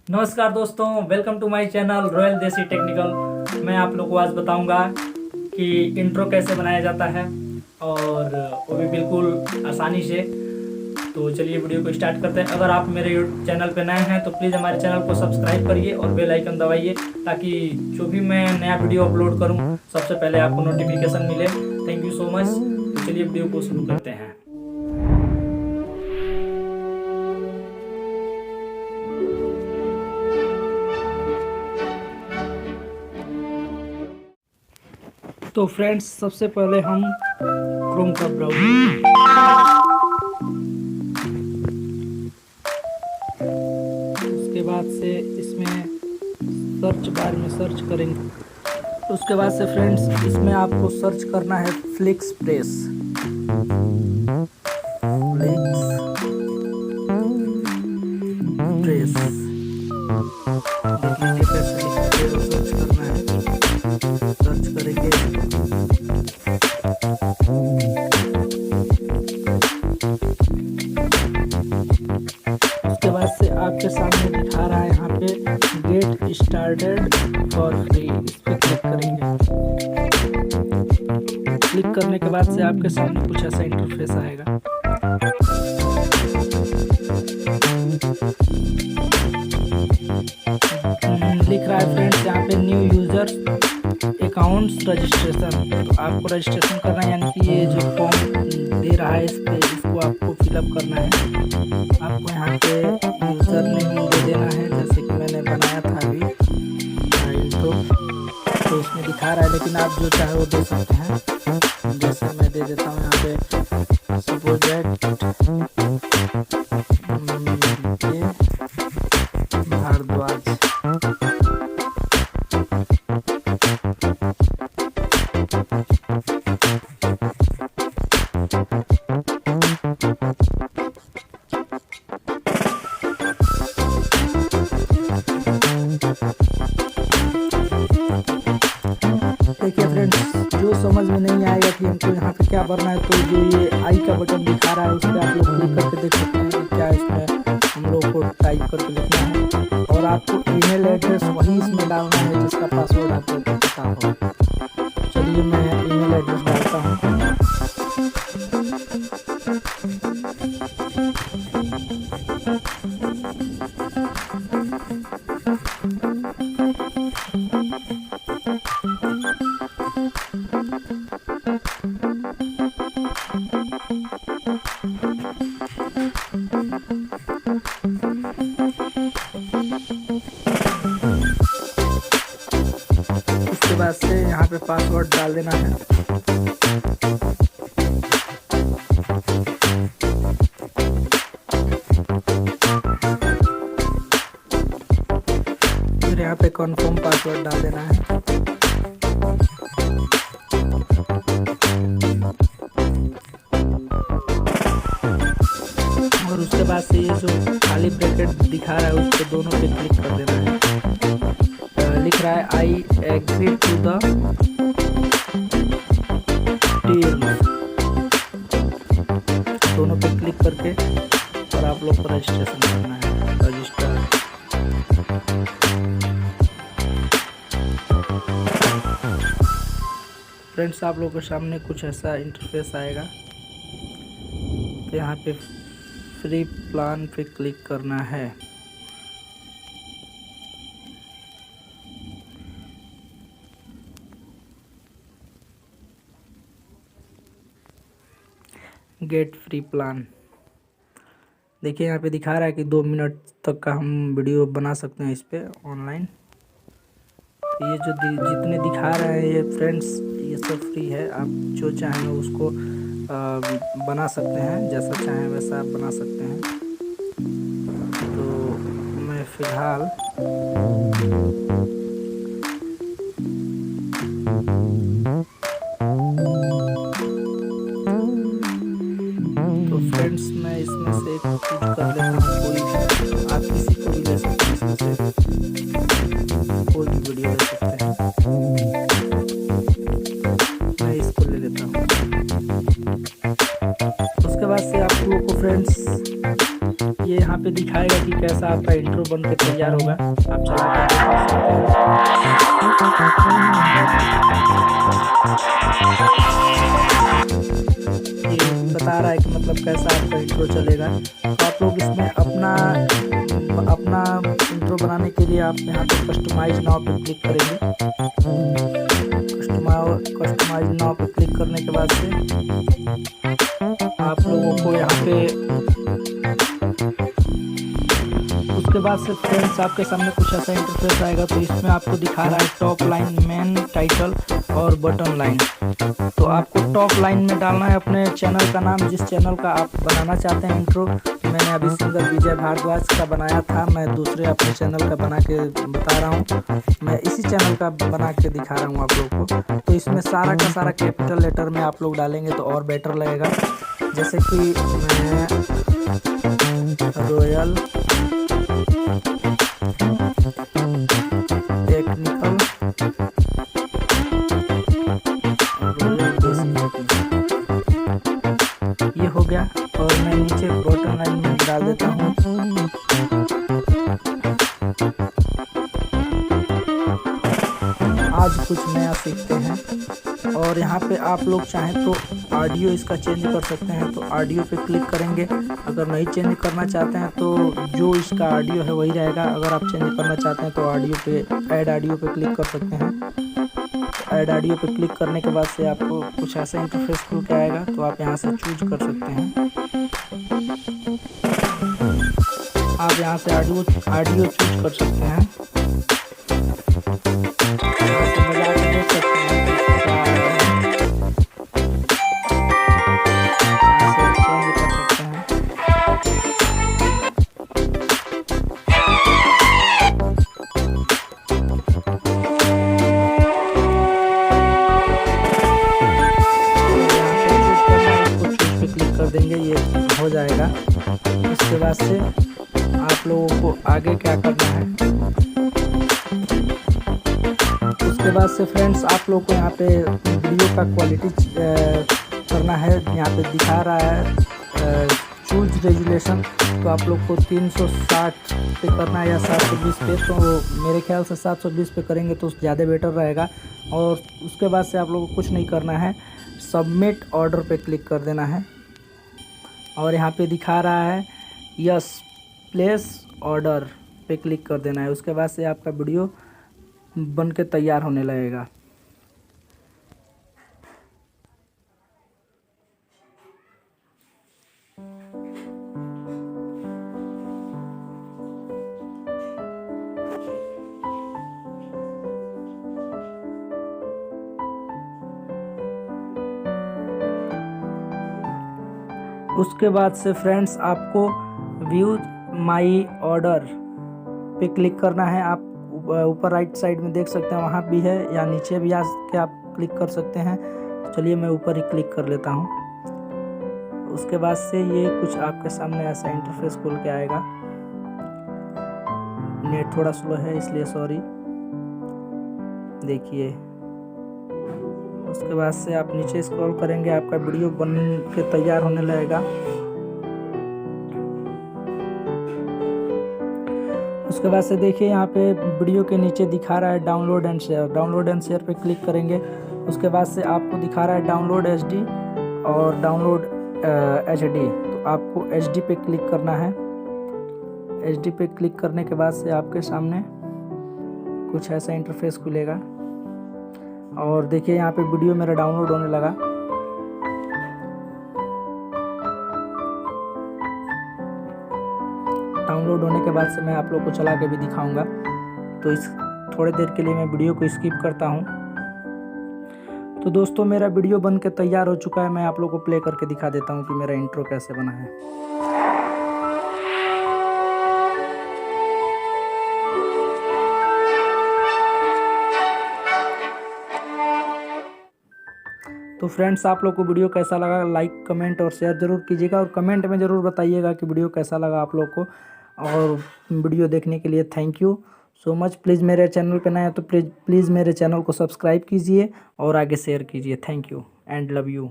नमस्कार दोस्तों, welcome to my channel Royal Desi Technical. मैं आप लोग को आज बताऊंगा कि इंट्रो कैसे बनाया जाता है और वो भी बिल्कुल आसानी से। तो चलिए वीडियो को स्टार्ट करते हैं। अगर आप मेरे चैनल पर नए हैं तो प्लीज़ हमारे चैनल को सब्सक्राइब करिए और बेल आइकन दबाइए ताकि जो भी मैं नया वीडियो अपलोड करूं सबसे पहले आपको नोटिफिकेशन मिले। Thank you so much. तो चलिए वीडियो को शुरू करते हैं। तो फ्रेंड्स, सबसे पहले हम क्रोम का ब्राउज़र, उसके बाद से इसमें सर्च बार में सर्च करेंगे। उसके बाद से फ्रेंड्स इसमें आपको सर्च करना है फ्लिक्स प्रेस। सर्च करना है, सर्च करेंगे। उसके बाद से आपके सामने दिखा रहा है यहाँ पे गेट स्टार्टेड फॉर फ्री, इस पर क्लिक करेंगे। क्लिक करने के बाद से आपके सामने कुछ ऐसा इंटरफेस आएगा। लिख रहा है फ्रेंड्स यहाँ पे न्यू यूजर अकाउंट्स रजिस्ट्रेशन। तो आपको रजिस्ट्रेशन करना है, यानी कि ये जो फॉर्म दे रहा है इस पे, इसको आपको फिलअप करना है। आपको यहाँ पे यूजर नेम दे देना है, जैसे कि मैंने बनाया था अभी इंट्रो, तो इसमें दिखा रहा है, लेकिन आप जो चाहे वो दे सकते हैं। जैसे मैं दे देता हूँ यहाँ पे प्रोजेक्ट भारद्वाज। देखिए फ्रेंड्स, जो समझ में नहीं आएगा कि हमको यहाँ पे क्या भरना है, तो जो ये आई का बटन दिखा रहा है उस पर आप लोग क्लिक करके देख सकते हैं कि क्या इसमें हम लोग को टाइप करके लिखना है। और आपको ईमेल एड्रेस वही इसमें डालना है जिसका पासवर्ड आपको पता हो। चलिए मैं ईमेल एड्रेस डालता हूँ। उसके बाद से यहाँ पे पासवर्ड डाल देना है। फिर यहाँ पे कन्फर्म पासवर्ड डाल देना है। और उसके बाद से ये जो खाली ब्रैकेट दिखा रहा है उस पे दोनों पे क्लिक कर देना है। लिख रहा है I agree to the terms, दोनों पे क्लिक करके और आप लोग को रजिस्ट्रेशन करना है। रजिस्टर फ्रेंड्स, आप लोगों के सामने कुछ ऐसा इंटरफेस आएगा। तो यहाँ पे फ्री प्लान पे क्लिक करना है। Get free plan. देखिए यहाँ पे दिखा रहा है कि 2 मिनट तक का हम वीडियो बना सकते हैं इस पे ऑनलाइन। तो ये जो जितने दिखा रहा है ये फ्रेंड्स, ये सब फ्री है। आप जो चाहें उसको बना सकते हैं, जैसा चाहें वैसा आप बना सकते हैं। तो मैं फ़िलहाल फ्रेंड्स मैं इसमें से एक चीज कर लेता हूँ। कोई भी आप किसी को भी ले सकते हैं, इसमें से कोई भी वीडियो ले सकते हैं। मैं इसको ले लेता हूँ। उसके बाद से आप लोगों को फ्रेंड्स ये यहाँ पे दिखाएगा कि कैसा ऐसा आपका इंट्रो बन के तैयार होगा। आप चला के देख सकते हैं। ये बता रहा है कि मतलब कैसा आपका इंट्रो चलेगा। तो आप लोग इसमें अपना इंट्रो बनाने के लिए आप यहाँ पे कस्टमाइज नाउ पे क्लिक करेंगे। कस्टमाइज नाउ पे क्लिक करने के बाद से आप लोगों को यहाँ पे उसके बाद से फ्रेंड्स आपके सामने कुछ ऐसा इंटरफेस आएगा। तो इसमें आपको दिखा रहा है टॉप लाइन, मेन, टाइटल और बटन लाइन। तो आपको टॉप लाइन में डालना है अपने चैनल का नाम, जिस चैनल का आप बनाना चाहते हैं इंट्रो। मैंने अभी सिंगर विजय भारद्वाज का बनाया था, मैं दूसरे अपने चैनल का बना के बता रहा हूँ। मैं इसी चैनल का बना के दिखा रहा हूँ आप लोग को। तो इसमें सारा का सारा कैपिटल लेटर में आप लोग डालेंगे तो और बेटर लगेगा। जैसे कि मैं रॉयल टेक्निकल ये हो गया। और मैं नीचे बॉटम लाइन में डाल देता हूँ आज कुछ नया सीखते हैं। और यहाँ पे आप लोग चाहें तो ऑडियो इसका चेंज कर सकते हैं, तो ऑडियो पे क्लिक करेंगे। अगर नहीं चेंज करना चाहते हैं तो जो इसका ऑडियो है वही रहेगा। अगर आप चेंज करना चाहते हैं तो ऑडियो पे ऐड ऑडियो पे क्लिक कर सकते हैं। ऐड ऑडियो पे क्लिक करने के बाद से आपको कुछ ऐसा इंटरफेस खुल के आएगा। तो आप यहाँ से चूज कर सकते हैं। आप यहाँ से ऑडियो चूज कर सकते हैं। देंगे, ये हो जाएगा। इसके बाद से आप लोगों को आगे क्या करना है, उसके बाद से फ्रेंड्स आप लोग को यहाँ पे वीडियो का क्वालिटी करना है। यहाँ पे दिखा रहा है चूज रेजुलेशन। तो आप लोग को 360 पे करना है या 720 पे। तो मेरे ख्याल से 720 पे करेंगे तो ज़्यादा बेटर रहेगा। और उसके बाद से आप लोगों को कुछ नहीं करना है, सबमिट ऑर्डर पे क्लिक कर देना है। और यहाँ पे दिखा रहा है यस प्लेस ऑर्डर पे क्लिक कर देना है। उसके बाद से आपका वीडियो बन के तैयार होने लगेगा। उसके बाद से फ्रेंड्स आपको व्यू माई ऑर्डर पे क्लिक करना है। आप ऊपर राइट साइड में देख सकते हैं, वहाँ भी है, या नीचे भी आके आप क्लिक कर सकते हैं। तो चलिए मैं ऊपर ही क्लिक कर लेता हूँ। उसके बाद से ये कुछ आपके सामने ऐसा इंटरफेस खुल के आएगा। नेट थोड़ा स्लो है इसलिए सॉरी। देखिए उसके बाद से आप नीचे स्क्रॉल करेंगे, आपका वीडियो बन के तैयार होने लगेगा। उसके बाद से देखिए यहाँ पे वीडियो के नीचे दिखा रहा है download and share. Download and share पे क्लिक करेंगे। उसके बाद से आपको दिखा रहा है डाउनलोड HD और डाउनलोड HD। तो आपको HD पे क्लिक करना है। HD पे क्लिक करने के बाद से आपके सामने कुछ ऐसा इंटरफेस खुलेगा। और देखिए यहाँ पे वीडियो मेरा डाउनलोड होने लगा। डाउनलोड होने के बाद से मैं आप लोग को चला के भी दिखाऊंगा। तो इस थोड़ी देर के लिए मैं वीडियो को स्किप करता हूँ। तो दोस्तों मेरा वीडियो बन के तैयार हो चुका है। मैं आप लोग को प्ले करके दिखा देता हूँ कि मेरा इंट्रो कैसे बना है। तो फ्रेंड्स आप लोग को वीडियो कैसा लगा, लाइक कमेंट और शेयर ज़रूर कीजिएगा। और कमेंट में ज़रूर बताइएगा कि वीडियो कैसा लगा आप लोग को। और वीडियो देखने के लिए thank you so much. Please मेरे चैनल पे नए हैं तो प्लीज़ मेरे चैनल को सब्सक्राइब कीजिए और आगे शेयर कीजिए। Thank you and love you.